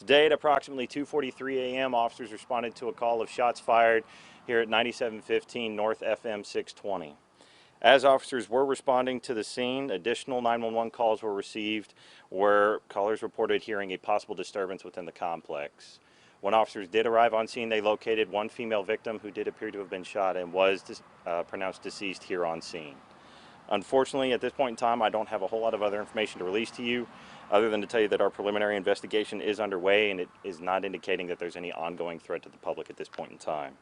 Today at approximately 2:43 a.m., officers responded to a call of shots fired here at 9715 North FM 620. As officers were responding to the scene, additional 911 calls were received where callers reported hearing a possible disturbance within the complex. When officers did arrive on scene, they located one female victim who did appear to have been shot and was pronounced deceased here on scene. Unfortunately, at this point in time, I don't have a whole lot of other information to release to you, other than to tell you that our preliminary investigation is underway and it is not indicating that there's any ongoing threat to the public at this point in time.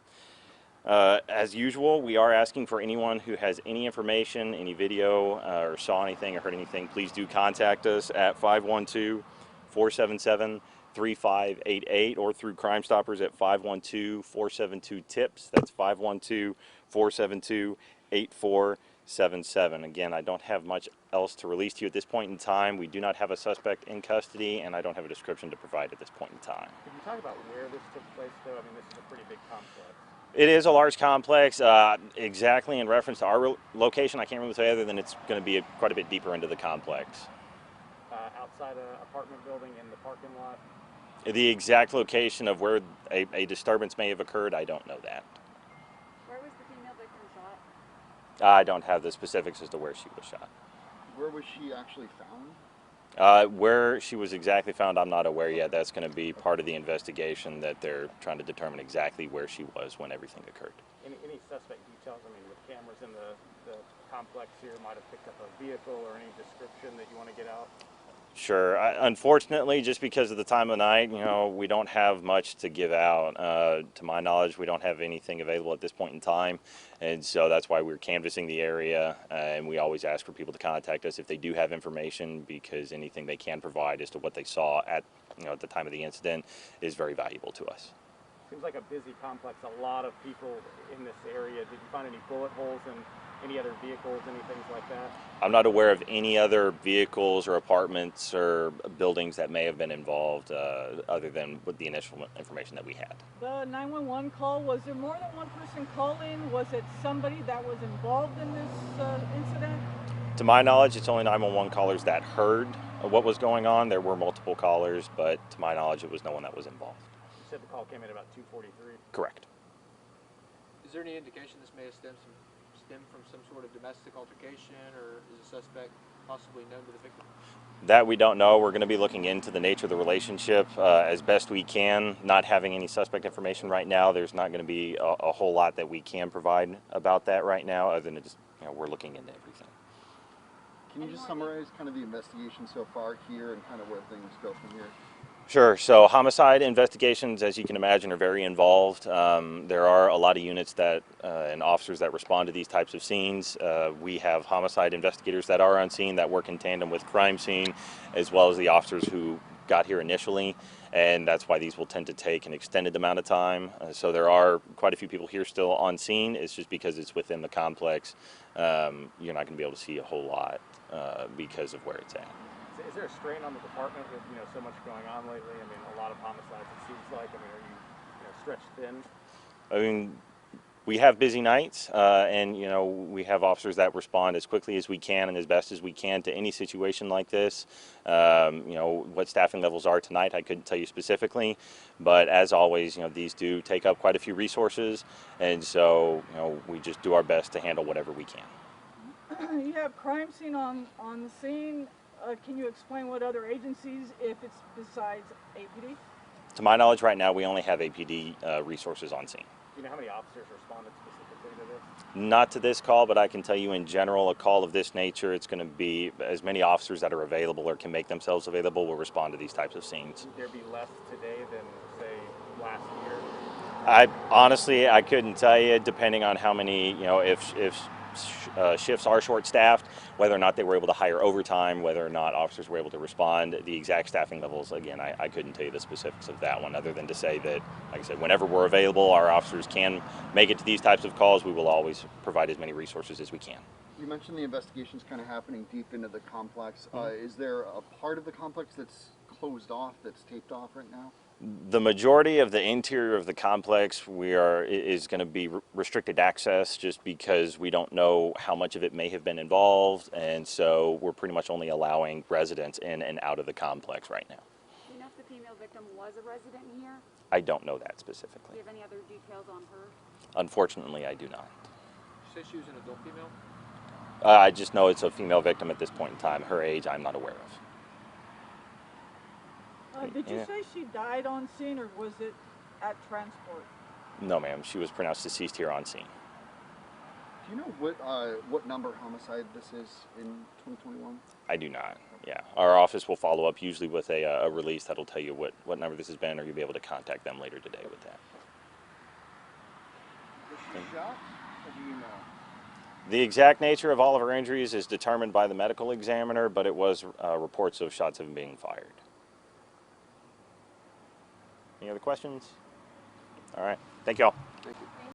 As usual, we are asking for anyone who has any information, any video, or saw anything or heard anything, please do contact us at 512-477-3588 or through Crime Stoppers at 512-472-TIPS. That's 512-472-8477. Again, I don't have much else to release to you at this point in time. We do not have a suspect in custody, and I don't have a description to provide at this point in time. Can you talk about where this took place, though? I mean, this is a pretty big complex. It is a large complex. Exactly in reference to our location, I can't really say other than it's going to be quite a bit deeper into the complex. Outside an apartment building in the parking lot? The exact location of where a disturbance may have occurred, I don't know that. Where was the female victim shot? I don't have the specifics as to where she was shot. Where was she actually found? Where she was exactly found, I'm not aware yet. That's going to be part of the investigation that they're trying to determine exactly where she was when everything occurred. Any suspect details? I mean, with cameras in the complex here, might have picked up a vehicle or any description that you want to get out? Sure. Unfortunately, just because of the time of night, we don't have much to give out. To my knowledge, we don't have anything available at this point in time, and so that's why we're canvassing the area, and we always ask for people to contact us if they do have information, because anything they can provide as to what they saw at the time of the incident is very valuable to us. Seems like a busy complex, a lot of people in this area. Did you find any bullet holes in any other vehicles, anything like that? I'm not aware of any other vehicles or apartments or buildings that may have been involved other than with the initial information that we had. The 911 call, was there more than one person calling? Was it somebody that was involved in this incident? To my knowledge, it's only 911 callers that heard what was going on. There were multiple callers, but to my knowledge, it was no one that was involved. You said the call came in about 2:43? Correct. Is there any indication this may have stemmed from some sort of domestic altercation, or is the suspect possibly known to the victim? That we don't know. We're going to be looking into the nature of the relationship as best we can. Not having any suspect information right now, there's not going to be a whole lot that we can provide about that right now, other than just we're looking into everything. Can you just summarize kind of the investigation so far here and kind of where things go from here? Sure. So homicide investigations, as you can imagine, are very involved. There are a lot of units that and officers that respond to these types of scenes. We have homicide investigators that are on scene that work in tandem with crime scene, as well as the officers who got here initially, and that's why these will tend to take an extended amount of time. So there are quite a few people here still on scene. It's just because it's within the complex, you're not going to be able to see a whole lot because of where it's at. Is there a strain on the department with so much going on lately? I mean, a lot of homicides, it seems like. I mean, are you stretched thin? I mean, we have busy nights, and we have officers that respond as quickly as we can and as best as we can to any situation like this. What staffing levels are tonight, I couldn't tell you specifically, but as always, these do take up quite a few resources, and so we just do our best to handle whatever we can. You have crime scene on the scene. Can you explain what other agencies, if it's besides APD? To my knowledge, right now we only have APD resources on scene. Do you know how many officers responded specifically to this? Not to this call, but I can tell you in general, a call of this nature, it's going to be as many officers that are available or can make themselves available will respond to these types of scenes. Would there be less today than, say, last year? Honestly, I couldn't tell you, depending on how many, if shifts are short-staffed, whether or not they were able to hire overtime, whether or not officers were able to respond, the exact staffing levels, again, I couldn't tell you the specifics of that one, other than to say that, like I said, whenever we're available, our officers can make it to these types of calls. We will always provide as many resources as we can. You mentioned the investigation's kind of happening deep into the complex. Is there a part of the complex that's closed off, that's taped off right now? The majority of the interior of the complex is going to be restricted access, just because we don't know how much of it may have been involved, and so we're pretty much only allowing residents in and out of the complex right now. Do you know if the female victim victim was a resident here? I don't know that Do specifically. you have any other details on her? Unfortunately, I do not. You said she was an adult female? I just know it's a female victim at this point in time. Her age, I'm not aware of. Did you Yeah. say she died on scene, or was it at transport? No, ma'am. She was pronounced deceased here on scene. Do you know what number homicide this is in 2021? I do not. Yeah. Our office will follow up usually with a release that'll tell you what number this has been, or you'll be able to contact them later today with that. Was she shot, or do you know? The exact nature of all of her injuries is determined by the medical examiner, but it was reports of shots having been fired. Any other questions? All right. Thank you all. Thank you.